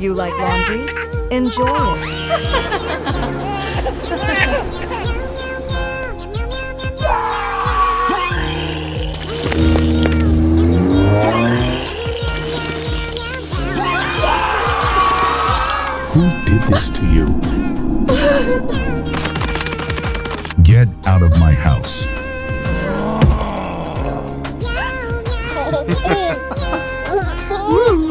You like laundry? Enjoy it. Who did this to you? Get out of my house. Woo!